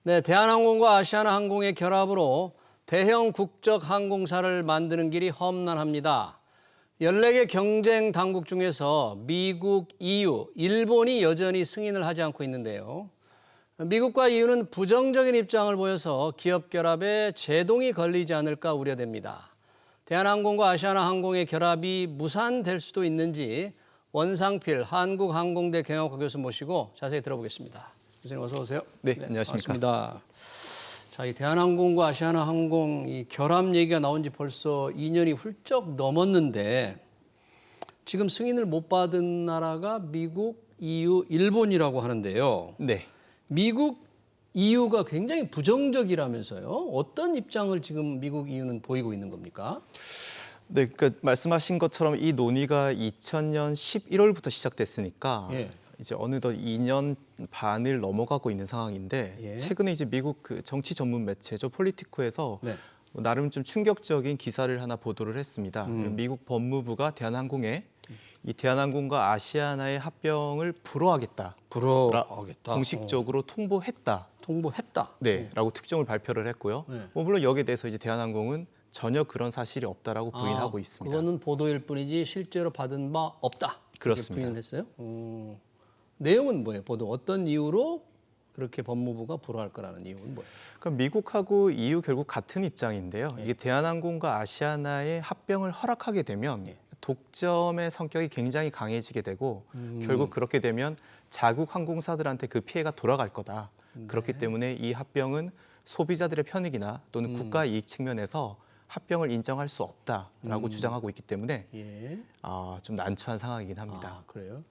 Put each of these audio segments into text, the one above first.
네, 대한항공과 아시아나항공의 결합으로 대형 국적 항공사를 만드는 길이 험난합니다. 14개 경쟁 당국 중에서 미국, EU, 일본이 여전히 승인을 하지 않고 있는데요. 미국과 EU는 부정적인 입장을 보여서 기업 결합에 제동이 걸리지 않을까 우려됩니다. 대한항공과 아시아나항공의 결합이 무산될 수도 있는지 원상필 한국항공대 경영학과 교수 모시고 자세히 들어보겠습니다. 교수님 어서 오세요. 네, 안녕하십니까. 반갑습니다. 자, 이 대한항공과 아시아나항공 이 결합 얘기가 나온 지 벌써 2년이 훌쩍 넘었는데 지금 승인을 못 받은 나라가 미국, EU, 일본이라고 하는데요. 네. 미국, EU가 굉장히 부정적이라면서요. 어떤 입장을 지금 미국, EU는 보이고 있는 겁니까? 네, 그러니까 말씀하신 것처럼 이 논의가 2000년 11월부터 시작됐으니까 예. 이제 어느덧 2년 반을 넘어가고 있는 상황인데 예. 최근에 이제 미국 그 정치 전문 매체죠 폴리티코에서 네. 나름 좀 충격적인 기사를 하나 보도를 했습니다. 미국 법무부가 대한항공에 이 대한항공과 아시아나의 합병을 불허하겠다. 불허하겠다. 공식적으로 통보했다. 통보했다. 네, 라고 특종을 발표를 했고요. 네. 물론 여기에 대해서 이제 대한항공은 전혀 그런 사실이 없다라고 부인하고 있습니다. 그거는 보도일 뿐이지 실제로 받은 바 없다. 그렇습니다. 부인을 했어요. 내용은 뭐예요? 보도 어떤 이유로 그렇게 법무부가 불허할 거라는 이유는 뭐예요? 그럼 미국하고 EU 결국 같은 입장인데요. 이게 대한항공과 아시아나의 합병을 허락하게 되면 독점의 성격이 굉장히 강해지게 되고 결국 그렇게 되면 자국 항공사들한테 그 피해가 돌아갈 거다. 그렇기 때문에 이 합병은 소비자들의 편익이나 또는 국가 이익 측면에서 합병을 인정할 수 없다라고 주장하고 있기 때문에 예. 좀 난처한 상황이긴 합니다. 아, 그래요?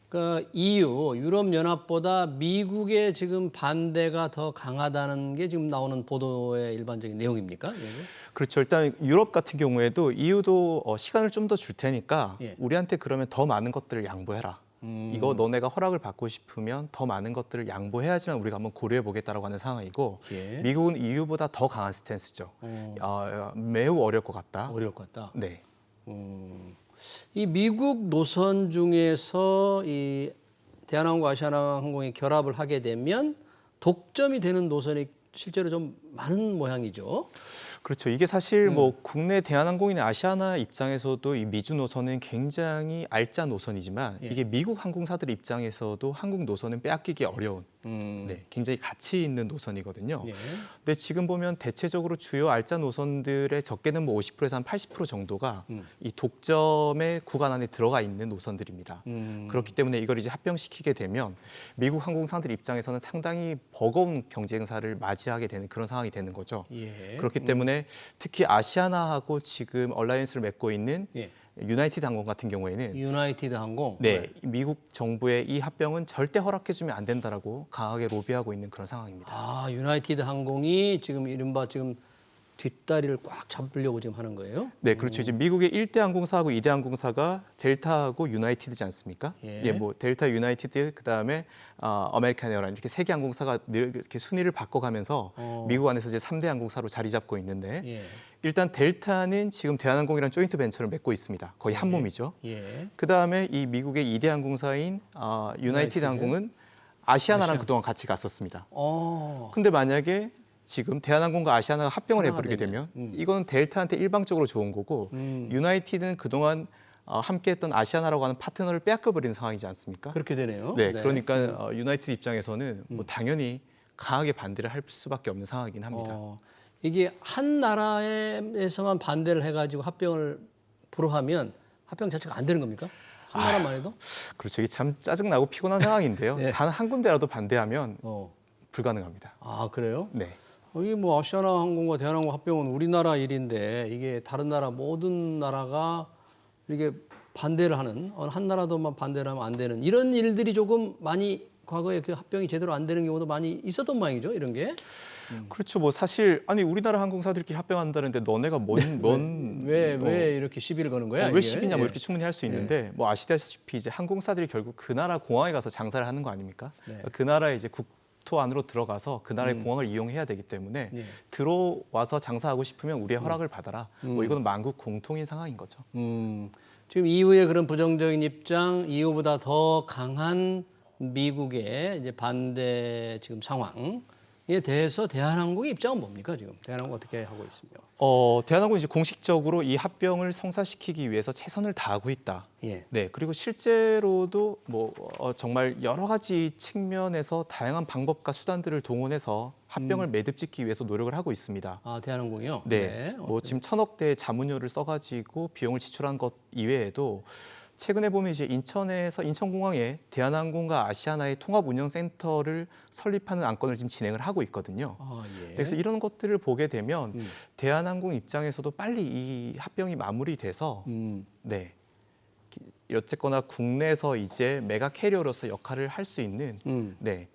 그러니까 EU, 유럽연합보다 미국의 지금 반대가 더 강하다는 게 지금 나오는 보도의 일반적인 내용입니까? 예. 그렇죠. 일단 유럽 같은 경우에도 EU도 시간을 좀 더 줄 테니까 예. 우리한테 그러면 더 많은 것들을 양보해라. 이거 너네가 허락을 받고 싶으면 더 많은 것들을 양보해야지만 우리가 한번 고려해 보겠다라고 하는 상황이고 예. 미국은 EU보다 더 강한 스탠스죠. 매우 어려울 것 같다. 어려울 것 같다. 네. 이 미국 노선 중에서 이 대한항공과 아시아나항공이 결합을 하게 되면 독점이 되는 노선이 실제로 좀 많은 모양이죠. 그렇죠. 이게 사실 뭐 국내 대한항공이나 아시아나 입장에서도 이 미주 노선은 굉장히 알짜 노선이지만 이게 미국 항공사들 입장에서도 한국 노선은 빼앗기기 어려운 네, 굉장히 가치 있는 노선이거든요. 예. 근데 지금 보면 대체적으로 주요 알짜 노선들의 적게는 뭐 50%에서 한 80% 정도가 이 독점의 구간 안에 들어가 있는 노선들입니다. 그렇기 때문에 이걸 이제 합병시키게 되면 미국 항공사들 입장에서는 상당히 버거운 경쟁사를 맞이하게 되는 그런 상황이 되는 거죠. 예. 그렇기 때문에 특히 아시아나하고 지금 얼라이언스를 맺고 있는 예. 유나이티드 항공 같은 경우에는 유나이티드 항공. 네, 미국 정부의 이 합병은 절대 허락해주면 안 된다라고 강하게 로비하고 있는 그런 상황입니다. 아, 유나이티드 항공이 지금 이른바 지금 뒷다리를 꽉 잡으려고 지금 하는 거예요? 네, 그렇죠. 이제 미국의 1대 항공사하고 2대 항공사가 델타하고 유나이티드지 않습니까? 예. 뭐 델타, 유나이티드, 그다음에 아메리칸 에어라인 이렇게 세 개 항공사가 늘 이렇게 순위를 바꿔가면서 미국 안에서 이제 3대 항공사로 자리 잡고 있는데 예. 일단 델타는 지금 대한항공이랑 조인트 벤처를 맺고 있습니다. 거의 한 몸이죠. 예. 그다음에 이 미국의 2대 항공사인 유나이티드 항공은 아시아나랑 그동안 같이 갔었습니다. 근데 만약에 지금 대한항공과 아시아나가 합병을 해버리게 되면 이건 델타한테 일방적으로 좋은 거고 유나이티드는 그동안 함께했던 아시아나라고 하는 파트너를 빼앗겨버리는 상황이지 않습니까? 그렇게 되네요. 네, 그러니까 유나이티드 입장에서는 뭐 당연히 강하게 반대를 할 수밖에 없는 상황이긴 합니다. 이게 한 나라에서만 반대를 해가지고 합병을 불허하면 합병 자체가 안 되는 겁니까? 한 나라만 해도? 그렇죠. 이게 참 짜증나고 피곤한 상황인데요. 네. 단 한 군데라도 반대하면 불가능합니다. 아, 그래요? 네. 이게 뭐 아시아나항공과 대한항공 합병은 우리나라 일인데 이게 다른 나라 모든 나라가 이게 반대를 하는 한 나라도만 반대를 하면 안 되는 이런 일들이 조금 많이 과거에 그 합병이 제대로 안 되는 경우도 많이 있었던 모양이죠, 이런 게. 그렇죠. 뭐 사실 아니 우리나라 항공사들끼리 합병한다는데 너네가 왜 이렇게 시비를 거는 거야? 왜 이게? 시비냐 뭐 예. 이렇게 충분히 할 수 있는데 뭐 아시다시피 이제 항공사들이 결국 그 나라 공항에 가서 장사를 하는 거 아닙니까? 네. 그 나라의 이제 국토 안으로 들어가서 그 나라의 공항을 이용해야 되기 때문에 예. 들어와서 장사하고 싶으면 우리의 허락을 받아라. 뭐 이거는 만국 공통인 상황인 거죠. 지금 EU의 그런 부정적인 입장, EU보다 더 강한 미국의 이제 반대 지금 상황. 대해서 대한항공의 입장은 뭡니까 지금? 대한항공 어떻게 하고 있습니까? 대한항공이 이제 공식적으로 이 합병을 성사시키기 위해서 최선을 다하고 있다. 예. 네, 그리고 실제로도 정말 여러 가지 측면에서 다양한 방법과 수단들을 동원해서 합병을 매듭짓기 위해서 노력을 하고 있습니다. 아, 대한항공이요? 네, 지금 1,000억대의 자문료를 써가지고 비용을 지출한 것 이외에도 최근에 보면 이제 인천공항에 대한항공과 아시아나의 통합운영센터를 설립하는 안건을 지금 진행을 하고 있거든요. 아, 예. 그래서 이런 것들을 보게 되면 대한항공 입장에서도 빨리 이 합병이 마무리돼서 네, 어쨌거나 국내에서 이제 메가 캐리어로서 역할을 할 수 있는 네,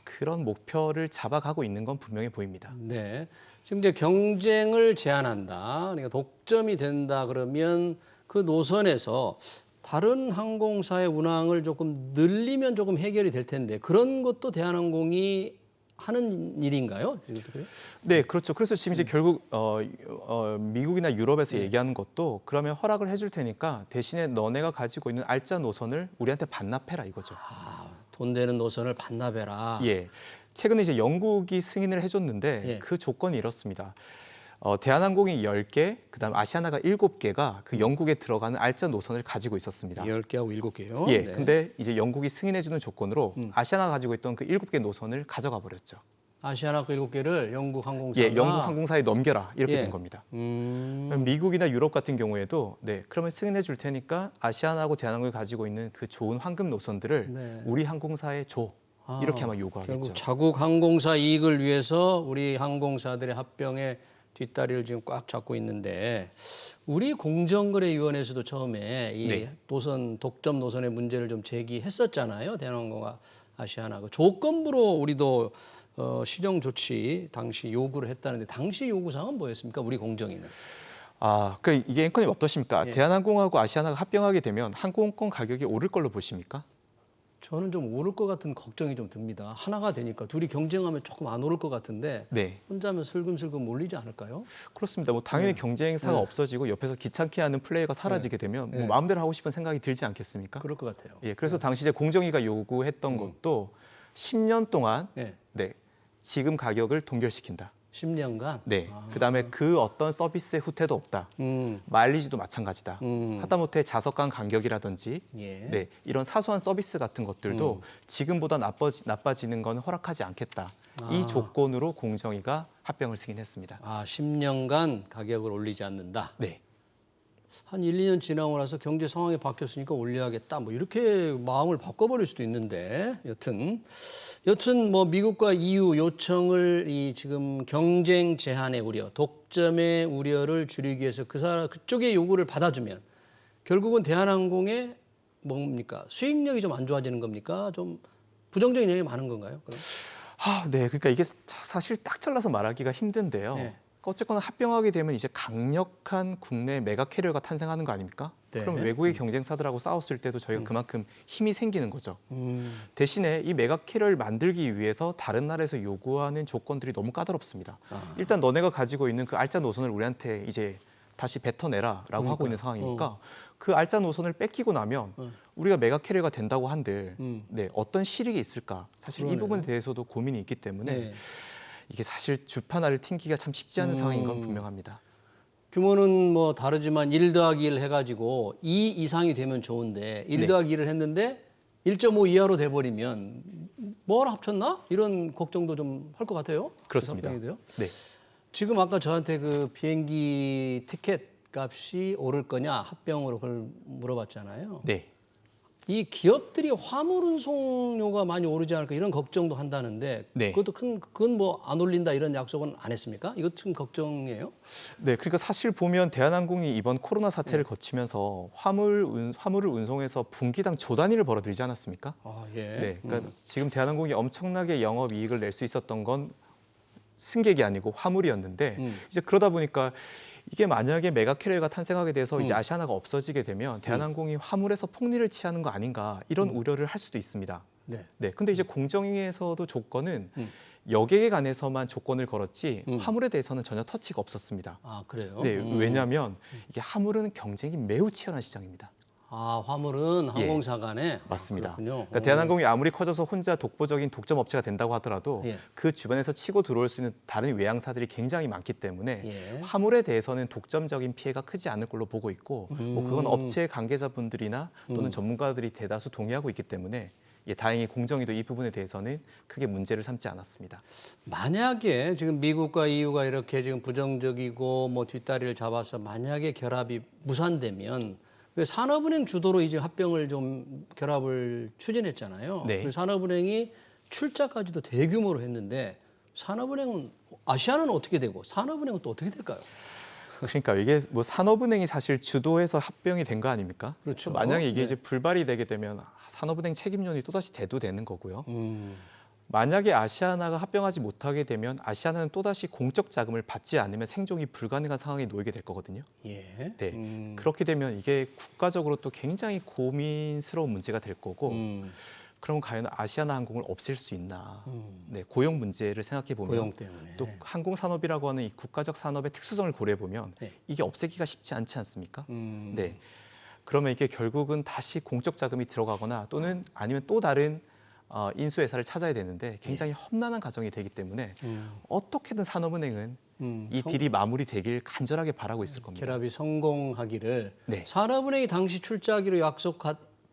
그런 목표를 잡아가고 있는 건 분명해 보입니다. 네. 지금 이제 경쟁을 제한한다. 그러니까 독점이 된다 그러면 그 노선에서 다른 항공사의 운항을 조금 늘리면 조금 해결이 될 텐데 그런 것도 대한항공이 하는 일인가요? 그래요? 네, 그렇죠. 그래서 지금 이제 결국 미국이나 유럽에서 얘기하는 것도 그러면 허락을 해줄 테니까 대신에 너네가 가지고 있는 알짜 노선을 우리한테 반납해라 이거죠. 아, 돈 되는 노선을 반납해라. 예. 최근에 이제 영국이 승인을 해줬는데 예. 그 조건이 이렇습니다. 대한항공이 10개, 그다음 아시아나가 7개가 그 영국에 들어가는 알짜 노선을 가지고 있었습니다. 10개하고 7개요? 예. 네. 근데 이제 영국이 승인해주는 조건으로 아시아나가 가지고 있던 그 7개 노선을 가져가 버렸죠. 아시아나 그 7개를 영국 항공사가 예, 영국 항공사에 넘겨라 이렇게 예. 된 겁니다. 미국이나 유럽 같은 경우에도 네, 그러면 승인해 줄 테니까 아시아나하고 대한항공이 가지고 있는 그 좋은 황금 노선들을 네. 우리 항공사에 줘. 이렇게 아마 요구하겠죠. 결국 자국 항공사 이익을 위해서 우리 항공사들의 합병에 뒷다리를 지금 꽉 잡고 있는데 우리 공정거래위원회에서도 처음에 이 네. 노선 독점 노선의 문제를 좀 제기했었잖아요. 대한항공과 아시아나 그 조건부로 우리도 시정 조치 당시 요구를 했다는데 당시 요구사항은 뭐였습니까? 우리 공정위는. 그 이게 앵커님 어떠십니까? 예. 대한항공하고 아시아나가 합병하게 되면 항공권 가격이 오를 걸로 보십니까? 저는 좀 오를 것 같은 걱정이 좀 듭니다. 하나가 되니까 둘이 경쟁하면 조금 안 오를 것 같은데 네, 혼자면 슬금슬금 올리지 않을까요? 그렇습니다. 당연히 경쟁사가 없어지고 옆에서 귀찮게 하는 플레이가 사라지게 되면 마음대로 하고 싶은 생각이 들지 않겠습니까? 그럴 것 같아요. 예, 그래서 당시 이제 공정위가 요구했던 것도 10년 동안 네. 네, 지금 가격을 동결시킨다. 10년간. 네, 그다음에 그 어떤 서비스의 후퇴도 없다. 마일리지도 마찬가지다. 하다못해 좌석 간 간격이라든지 예. 네, 이런 사소한 서비스 같은 것들도 지금보다 나빠지는 건 허락하지 않겠다. 이 조건으로 공정위가 합병을 승인했습니다. 10년간 가격을 올리지 않는다. 네. 한 1, 2년 지나고 나서 경제 상황이 바뀌었으니까 올려야겠다. 뭐 이렇게 마음을 바꿔버릴 수도 있는데 여튼 뭐 미국과 EU 요청을 이 지금 경쟁 제한의 우려, 독점의 우려를 줄이기 위해서 그쪽의 요구를 받아주면 결국은 대한항공의 뭡니까? 수익력이 좀 안 좋아지는 겁니까? 좀 부정적인 얘기 많은 건가요? 그럼? 네, 그러니까 이게 사실 딱 잘라서 말하기가 힘든데요. 네. 어쨌거나 합병하게 되면 이제 강력한 국내 메가 캐리어가 탄생하는 거 아닙니까? 네. 그럼 외국의 경쟁사들하고 싸웠을 때도 저희가 그만큼 힘이 생기는 거죠. 대신에 이 메가 캐리어를 만들기 위해서 다른 나라에서 요구하는 조건들이 너무 까다롭습니다. 일단 너네가 가지고 있는 그 알짜 노선을 우리한테 이제 다시 뱉어내라라고 하고 있는 상황이니까 그 알짜 노선을 뺏기고 나면 우리가 메가 캐리어가 된다고 한들 네, 어떤 실익이 있을까? 사실 이 부분에 대해서도 고민이 있기 때문에 네. 이게 사실 주판알을 튕기기가 참 쉽지 않은 상황인 건 분명합니다. 규모는 뭐 다르지만 1 더하기 1 해가지고 2 이상이 되면 좋은데 1 네. 더하기 1을 했는데 1.5 이하로 돼버리면 뭘 합쳤나? 이런 걱정도 좀 할 것 같아요. 그렇습니다. 걱정이 돼요. 네. 지금 아까 저한테 그 비행기 티켓 값이 오를 거냐 합병으로 그걸 물어봤잖아요. 네. 이 기업들이 화물 운송료가 많이 오르지 않을까 이런 걱정도 한다는데 네. 그건 뭐 안 올린다 이런 약속은 안 했습니까? 이것 좀 걱정이에요? 네, 그러니까 사실 보면 대한항공이 이번 코로나 사태를 거치면서 화물을 운송해서 분기당 조 단위를 벌어들이지 않았습니까? 예. 네, 그러니까 지금 대한항공이 엄청나게 영업 이익을 낼 수 있었던 건 승객이 아니고 화물이었는데 이제 그러다 보니까 이게 만약에 메가 캐리어가 탄생하게 돼서 이제 아시아나가 없어지게 되면 대한항공이 화물에서 폭리를 취하는 거 아닌가 이런 우려를 할 수도 있습니다. 네. 네, 근데 이제 공정위에서도 조건은 여객에 관해서만 조건을 걸었지 화물에 대해서는 전혀 터치가 없었습니다. 그래요? 네, 왜냐하면 이게 화물은 경쟁이 매우 치열한 시장입니다. 아, 화물은 항공사 간에 맞습니다. 그렇군요. 그러니까 대한항공이 아무리 커져서 혼자 독보적인 독점 업체가 된다고 하더라도 예. 그 주변에서 치고 들어올 수 있는 다른 외항사들이 굉장히 많기 때문에 예. 화물에 대해서는 독점적인 피해가 크지 않을 걸로 보고 있고 뭐 그건 업체 관계자분들이나 또는 전문가들이 대다수 동의하고 있기 때문에 다행히 공정위도 이 부분에 대해서는 크게 문제를 삼지 않았습니다. 만약에 지금 미국과 EU가 이렇게 지금 부정적이고 뭐 뒷다리를 잡아서 만약에 결합이 무산되면 왜 산업은행 주도로 이제 합병을 좀 결합을 추진했잖아요. 네. 그래서 산업은행이 출자까지도 대규모로 했는데 산업은행은 아시아나는 어떻게 되고 산업은행은 또 어떻게 될까요? 그러니까 이게 뭐 산업은행이 사실 주도해서 합병이 된 거 아닙니까? 그렇죠. 만약에 이게 네. 이제 불발이 되게 되면 산업은행 책임론이 또다시 대두되는 거고요. 만약에 아시아나가 합병하지 못하게 되면 아시아나는 또다시 공적 자금을 받지 않으면 생존이 불가능한 상황에 놓이게 될 거거든요. 예. 네. 그렇게 되면 이게 국가적으로 또 굉장히 고민스러운 문제가 될 거고 그럼 과연 아시아나 항공을 없앨 수 있나. 네, 고용 문제를 생각해 보면 고용 때문에. 또 항공 산업이라고 하는 이 국가적 산업의 특수성을 고려해 보면 네. 이게 없애기가 쉽지 않지 않습니까? 네. 그러면 이게 결국은 다시 공적 자금이 들어가거나 또는 아니면 또 다른 인수회사를 찾아야 되는데 굉장히 험난한 과정이 되기 때문에 어떻게든 산업은행은 이 딜이 마무리되길 간절하게 바라고 있을 겁니다. 결합이 성공하기를 네. 산업은행이 당시 출자하기로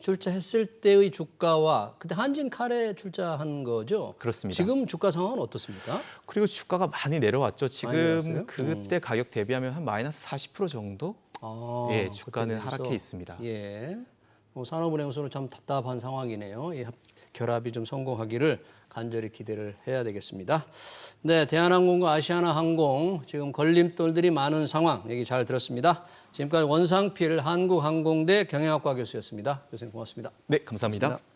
출자했을 때의 주가와 그때 한진칼에 출자한 거죠. 그렇습니다. 지금 주가 상황은 어떻습니까? 그리고 주가가 많이 내려왔죠. 많이 내려왔어요? 지금 그때 가격 대비하면 한 마이너스 40% 정도 아, 예, 주가는 그때 하락해 비해서. 있습니다. 예, 산업은행으로서는 참 답답한 상황이네요. 이 결합이 좀 성공하기를 간절히 기대를 해야 되겠습니다. 네, 대한항공과 아시아나항공 지금 걸림돌들이 많은 상황 얘기 잘 들었습니다. 지금까지 원상필 한국항공대 경영학과 교수였습니다. 교수님 고맙습니다. 네, 감사합니다. 고맙습니다.